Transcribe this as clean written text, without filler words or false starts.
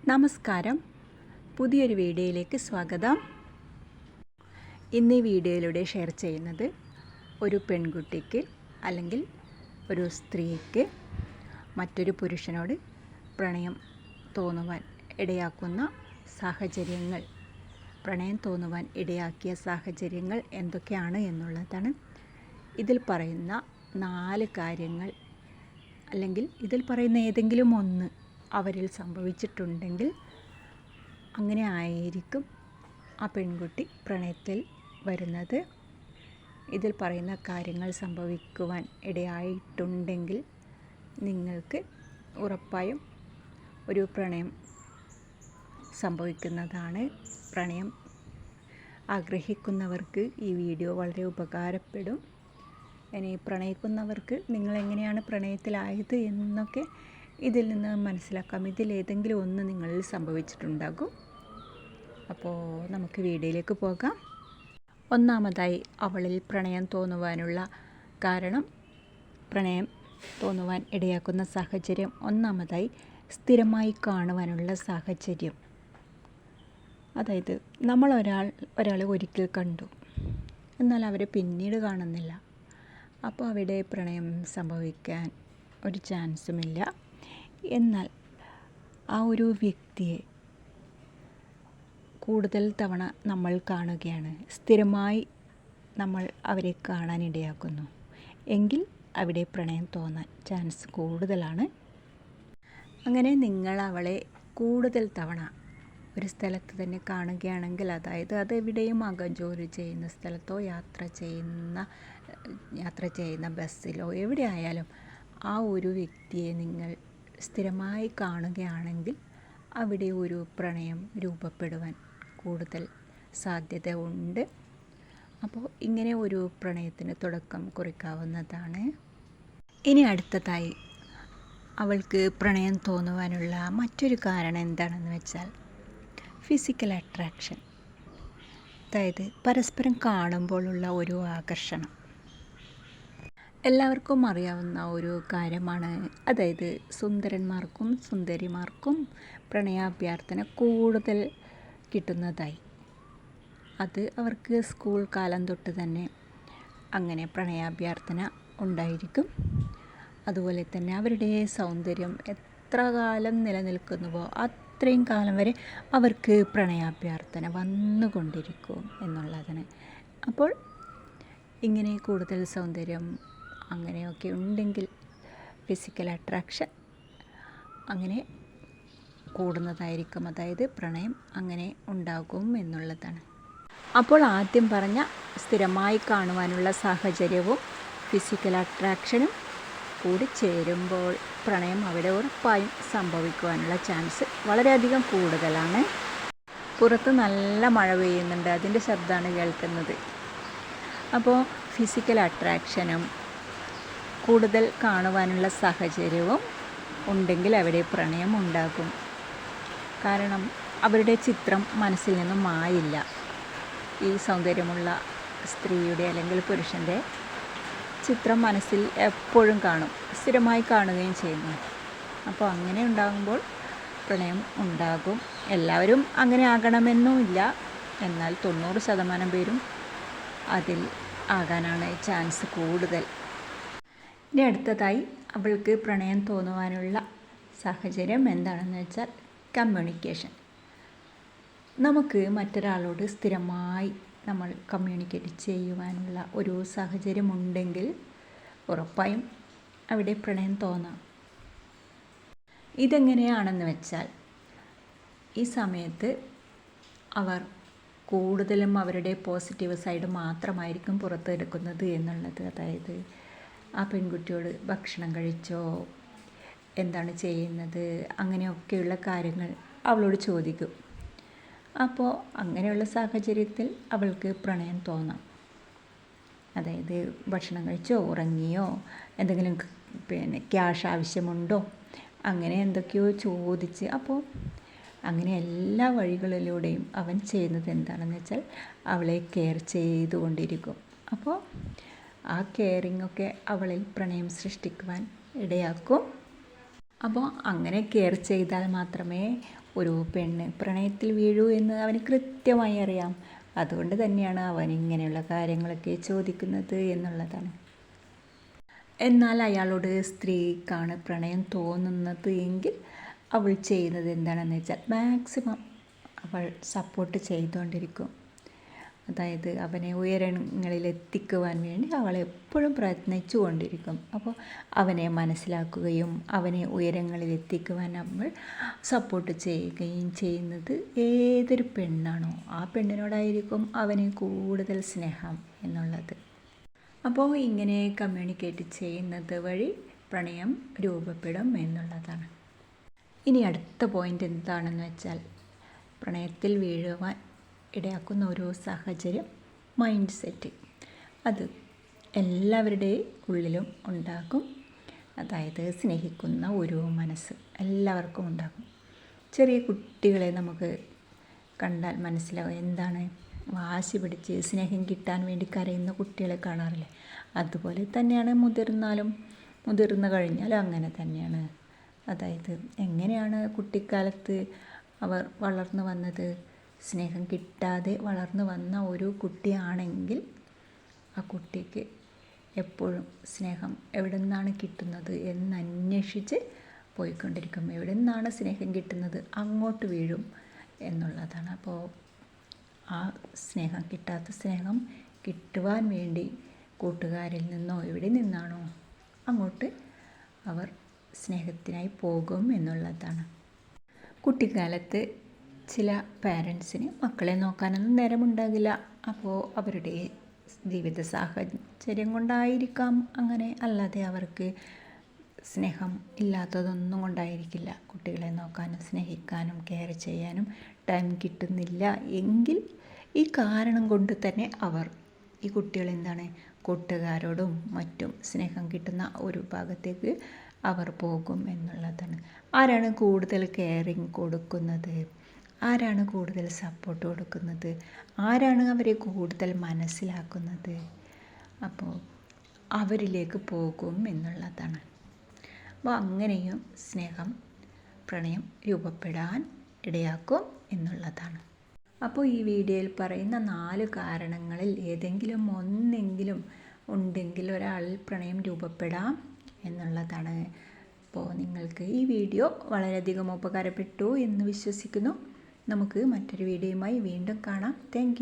നമസ്കാരം, പുതിയൊരു വീഡിയോയിലേക്ക് സ്വാഗതം. ഇന്ന് ഈ വീഡിയോയിലൂടെ ഷെയർ ചെയ്യുന്നത് ഒരു പെൺകുട്ടിക്ക് അല്ലെങ്കിൽ ഒരു സ്ത്രീക്ക് മറ്റൊരു പുരുഷനോട് പ്രണയം തോന്നുവാൻ ഇടയാക്കുന്ന സാഹചര്യങ്ങൾ, പ്രണയം തോന്നുവാൻ ഇടയാക്കിയ സാഹചര്യങ്ങൾ എന്തൊക്കെയാണ് എന്നുള്ളതാണ്. ഇതിൽ പറയുന്ന 4 കാര്യങ്ങൾ അല്ലെങ്കിൽ ഇതിൽ പറയുന്ന ഏതെങ്കിലും ഒന്ന് അവരിൽ സംഭവിച്ചിട്ടുണ്ടെങ്കിൽ അങ്ങനെ ആയിരിക്കും ആ പെൺകുട്ടി പ്രണയത്തിൽ വരുന്നത്. ഇതിൽ പറയുന്ന കാര്യങ്ങൾ സംഭവിക്കുവാൻ ഇടയായിട്ടുണ്ടെങ്കിൽ നിങ്ങൾക്ക് ഉറപ്പായും ഒരു പ്രണയം സംഭവിക്കുന്നതാണ്. പ്രണയം ആഗ്രഹിക്കുന്നവർക്ക് ഈ വീഡിയോ വളരെ ഉപകാരപ്പെടും. ഇനി പ്രണയിക്കുന്നവർക്ക് നിങ്ങളെങ്ങനെയാണ് പ്രണയത്തിലായത് എന്നൊക്കെ ഇതിൽ നിന്ന് മനസ്സിലാക്കാം. ഇതിലേതെങ്കിലും ഒന്ന് നിങ്ങളിൽ സംഭവിച്ചിട്ടുണ്ടാകും. അപ്പോൾ നമുക്ക് വീഡിയോയിലേക്ക് പോകാം. ഒന്നാമതായി അവളിൽ പ്രണയം തോന്നുവാനുള്ള കാരണം, പ്രണയം തോന്നുവാൻ ഇടയാക്കുന്ന സാഹചര്യം, ഒന്നാമതായി സ്ഥിരമായി കാണുവാനുള്ള സാഹചര്യം. അതായത് നമ്മൾ ഒരാളെ ഒരിക്കൽ കണ്ടു, എന്നാൽ അവരെ പിന്നീട് കാണുന്നില്ല. അപ്പോൾ അവിടെ പ്രണയം സംഭവിക്കാൻ ഒരു ചാൻസുമില്ല. എന്നാൽ ആ ഒരു വ്യക്തിയെ കൂടുതൽ തവണ നമ്മൾ കാണുകയാണ്, സ്ഥിരമായി നമ്മൾ അവരെ കാണാനിടയാക്കുന്നു എങ്കിൽ അവിടെ പ്രണയം തോന്നാൻ ചാൻസ് കൂടുതലാണ്. അങ്ങനെ നിങ്ങൾ അവളെ കൂടുതൽ തവണ ഒരു സ്ഥലത്ത് തന്നെ കാണുകയാണെങ്കിൽ, അതായത് അതെവിടെയും ആകാം, ജോലി ചെയ്യുന്ന സ്ഥലത്തോ യാത്ര ചെയ്യുന്ന ബസ്സിലോ എവിടെ ആയാലും ആ ഒരു വ്യക്തിയെ നിങ്ങൾ സ്ഥിരമായി കാണുകയാണെങ്കിൽ അവിടെ ഒരു പ്രണയം രൂപപ്പെടുവാൻ കൂടുതൽ സാധ്യത ഉണ്ട്. അപ്പോൾ ഇങ്ങനെ ഒരു പ്രണയത്തിന് തുടക്കം കുറിക്കാവുന്നതാണ്. ഇനി അടുത്തതായി അവൾക്ക് പ്രണയം തോന്നുവാനുള്ള മറ്റൊരു കാരണം എന്താണെന്ന് വെച്ചാൽ ഫിസിക്കൽ അട്രാക്ഷൻ. അതായത് പരസ്പരം കാണുമ്പോഴുള്ള ഒരു ആകർഷണം. എല്ലാവർക്കും അറിയാവുന്ന ഒരു കാര്യമാണ്. അതായത് സുന്ദരന്മാർക്കും സുന്ദരിമാർക്കും പ്രണയാഭ്യർത്ഥന കൂടുതൽ കിട്ടുന്നതായി. അത് അവർക്ക് സ്കൂൾ കാലം തൊട്ട് തന്നെ അങ്ങനെ പ്രണയാഭ്യർത്ഥന ഉണ്ടായിരിക്കും. അതുപോലെ തന്നെ അവരുടെ സൗന്ദര്യം എത്ര കാലം നിലനിൽക്കുന്നുവോ അത്രയും കാലം വരെ അവർക്ക് പ്രണയാഭ്യർത്ഥന വന്നുകൊണ്ടിരിക്കും എന്നുള്ളതാണ്. അപ്പോൾ ഇങ്ങനെ കൂടുതൽ സൗന്ദര്യം അങ്ങനെയൊക്കെ ഉണ്ടെങ്കിൽ ഫിസിക്കൽ അട്രാക്ഷൻ അങ്ങനെ കൂടുന്നതായിരിക്കും. അതായത് പ്രണയം അങ്ങനെ ഉണ്ടാകും എന്നുള്ളതാണ്. അപ്പോൾ ആദ്യം പറഞ്ഞ സ്ഥിരമായി കാണുവാനുള്ള സാഹചര്യവും ഫിസിക്കൽ അട്രാക്ഷനും കൂടി ചേരുമ്പോൾ പ്രണയം അവിടെ ഉറപ്പായും സംഭവിക്കുവാനുള്ള ചാൻസ് വളരെയധികം കൂടുതലാണ്. പുറത്ത് നല്ല മഴ പെയ്യുന്നുണ്ട്, അതിൻ്റെ ശബ്ദമാണ് കേൾക്കുന്നത്. അപ്പോൾ ഫിസിക്കൽ അട്രാക്ഷനും കൂടുതൽ കാണുവാനുള്ള സാഹചര്യവും ഉണ്ടെങ്കിൽ അവിടെ പ്രണയം ഉണ്ടാകും. കാരണം അവരുടെ ചിത്രം മനസ്സിൽ നിന്നും മായില്ല. ഈ സൗന്ദര്യമുള്ള സ്ത്രീയുടെ അല്ലെങ്കിൽ പുരുഷൻ്റെ ചിത്രം മനസ്സിൽ എപ്പോഴും കാണും, സ്ഥിരമായി കാണുകയും ചെയ്യുന്നു. അപ്പോൾ അങ്ങനെ ഉണ്ടാകുമ്പോൾ പ്രണയം ഉണ്ടാകും. എല്ലാവരും അങ്ങനെ ആകണമെന്നുമില്ല, എന്നാൽ 90% പേരും അതിൽ ആകാനാണ് ചാൻസ് കൂടുതൽ. ഇനി അടുത്തതായി അവൾക്ക് പ്രണയം തോന്നുവാനുള്ള സാഹചര്യം എന്താണെന്ന് വെച്ചാൽ കമ്മ്യൂണിക്കേഷൻ. നമുക്ക് മറ്റൊരാളോട് സ്ഥിരമായി നമ്മൾ കമ്മ്യൂണിക്കേറ്റ് ചെയ്യുവാനുള്ള ഒരു സാഹചര്യം ഉണ്ടെങ്കിൽ ഉറപ്പായും അവിടെ പ്രണയം തോന്നാം. ഇതെങ്ങനെയാണെന്ന് വെച്ചാൽ ഈ സമയത്ത് അവർ കൂടുതലും അവരുടെ പോസിറ്റീവ് സൈഡ് മാത്രമായിരിക്കും പുറത്തെടുക്കുന്നത് എന്നുള്ളത്. അതായത് ആ പെൺകുട്ടിയോട് ഭക്ഷണം കഴിച്ചോ, എന്താണ് ചെയ്യുന്നത്, അങ്ങനെയൊക്കെയുള്ള കാര്യങ്ങൾ അവളോട് ചോദിക്കും. അപ്പോൾ അങ്ങനെയുള്ള സാഹചര്യത്തിൽ അവൾക്ക് പ്രണയം തോന്നാം. അതായത് ഭക്ഷണം കഴിച്ചോ, ഉറങ്ങിയോ, എന്തെങ്കിലും ക്യാഷ് ആവശ്യമുണ്ടോ, അങ്ങനെ എന്തൊക്കെയോ ചോദിച്ച്, അപ്പോൾ അങ്ങനെ എല്ലാ വഴികളിലൂടെയും അവൻ ചെയ്യുന്നത് എന്താണെന്ന് വെച്ചാൽ അവളെ കെയർ ചെയ്തുകൊണ്ടിരിക്കും. അപ്പോൾ ആ കെയറിങ്ങൊക്കെ അവളിൽ പ്രണയം സൃഷ്ടിക്കുവാൻ ഇടയാക്കും. അപ്പോൾ അങ്ങനെ കെയർ ചെയ്താൽ മാത്രമേ ഒരു പെണ്ണ് പ്രണയത്തിൽ വീഴൂ എന്ന് അവന് കൃത്യമായി അറിയാം. അതുകൊണ്ട് തന്നെയാണ് അവൻ ഇങ്ങനെയുള്ള കാര്യങ്ങളൊക്കെ ചോദിക്കുന്നത് എന്നുള്ളതാണ്. എന്നാൽ അയാളോട് സ്ത്രീക്കാണ് പ്രണയം തോന്നുന്നത് എങ്കിൽ അവൾ ചെയ്യുന്നത് എന്താണെന്ന് വെച്ചാൽ മാക്സിമം അവൾ സപ്പോർട്ട് ചെയ്തുകൊണ്ടിരിക്കും. അതായത് അവനെ ഉയരങ്ങളിൽ എത്തിക്കുവാൻ വേണ്ടി അവൾ എപ്പോഴും പ്രയത്നിച്ചു കൊണ്ടിരിക്കും. അപ്പോൾ അവനെ മനസ്സിലാക്കുകയും അവനെ ഉയരങ്ങളിൽ എത്തിക്കുവാൻ നമ്മൾ സപ്പോർട്ട് ചെയ്യുകയും ചെയ്യുന്നത് ഏതൊരു പെണ്ണാണോ ആ പെണ്ണിനോടായിരിക്കും അവന് കൂടുതൽ സ്നേഹം എന്നുള്ളത്. അപ്പോൾ ഇങ്ങനെ കമ്മ്യൂണിക്കേറ്റ് ചെയ്യുന്നത് വഴി പ്രണയം രൂപപ്പെടും എന്നുള്ളതാണ്. ഇനി അടുത്ത പോയിൻ്റ് എന്താണെന്ന് വെച്ചാൽ പ്രണയത്തിൽ വീഴുവാൻ ഇടയാക്കുന്ന ഒരു സാഹചര്യം മൈൻഡ് സെറ്റ്. അത് എല്ലാവരുടെയും ഉള്ളിലും ഉണ്ടാകും. അതായത് സ്നേഹിക്കുന്ന ഒരു മനസ്സ് എല്ലാവർക്കും ഉണ്ടാകും. ചെറിയ കുട്ടികളെ നമുക്ക് കണ്ടാൽ മനസ്സിലാവും എന്താണ് വാശി പിടിച്ച് സ്നേഹം കിട്ടാൻ വേണ്ടി കരയുന്ന കുട്ടികളെ കാണാറില്ലേ? അതുപോലെ തന്നെയാണ് മുതിർന്നു കഴിഞ്ഞാലും അങ്ങനെ തന്നെയാണ്. അതായത് എങ്ങനെയാണ് കുട്ടിക്കാലത്ത് അവർ വളർന്നു വന്നത്, സ്നേഹം കിട്ടാതെ വളർന്നു വന്ന ഒരു കുട്ടിയാണെങ്കിൽ ആ കുട്ടിക്ക് എപ്പോഴും സ്നേഹം എവിടെ നിന്നാണ് കിട്ടുന്നത് എന്നന്വേഷിച്ച് പോയിക്കൊണ്ടിരിക്കും. എവിടെ നിന്നാണ് സ്നേഹം കിട്ടുന്നത് അങ്ങോട്ട് വീഴും എന്നുള്ളതാണ്. അപ്പോൾ ആ സ്നേഹം കിട്ടാത്ത സ്നേഹം കിട്ടുവാൻ വേണ്ടി കൂട്ടുകാരിൽ നിന്നോ എവിടെ നിന്നാണോ അങ്ങോട്ട് അവർ സ്നേഹത്തിനായി പോകും എന്നുള്ളതാണ്. കുട്ടിക്കാലത്ത് ചില പാരൻസിന് മക്കളെ നോക്കാനൊന്നും നേരമുണ്ടാകില്ല. അപ്പോൾ അവരുടെ ജീവിത സാഹചര്യം കൊണ്ടായിരിക്കാം അങ്ങനെ. അല്ലാതെ അവർക്ക് സ്നേഹം ഇല്ലാത്തതൊന്നും കൊണ്ടായിരിക്കില്ല. കുട്ടികളെ നോക്കാനും സ്നേഹിക്കാനും കെയർ ചെയ്യാനും ടൈം കിട്ടുന്നില്ല എങ്കിൽ ഈ കാരണം കൊണ്ട് തന്നെ ഈ കുട്ടികൾ എന്താണ് കൂട്ടുകാരോടും മറ്റും സ്നേഹം കിട്ടുന്ന ഒരു ഭാഗത്തേക്ക് അവർ പോകും എന്നുള്ളതാണ്. ആരാണ് കൂടുതൽ കെയറിങ് കൊടുക്കുന്നത്, ആരാണ് കൂടുതൽ സപ്പോർട്ട് കൊടുക്കുന്നത്, ആരാണ് അവരെ കൂടുതൽ മനസ്സിലാക്കുന്നത്, അപ്പോൾ അവരിലേക്ക് പോകും എന്നുള്ളതാണ്. അപ്പോൾ അങ്ങനെയും പ്രണയം രൂപപ്പെടാൻ ഇടയാക്കും എന്നുള്ളതാണ്. അപ്പോൾ ഈ വീഡിയോയിൽ പറയുന്ന 4 കാരണങ്ങളിൽ ഏതെങ്കിലും ഒന്നെങ്കിലും ഉണ്ടെങ്കിൽ ഒരാളിൽ പ്രണയം രൂപപ്പെടാം എന്നുള്ളതാണ്. അപ്പോൾ നിങ്ങൾക്ക് ഈ വീഡിയോ വളരെയധികം ഉപകാരപ്പെട്ടു എന്ന് വിശ്വസിക്കുന്നു. നമുക്ക് മറ്റൊരു വീഡിയോയുമായി വീണ്ടും കാണാം. താങ്ക്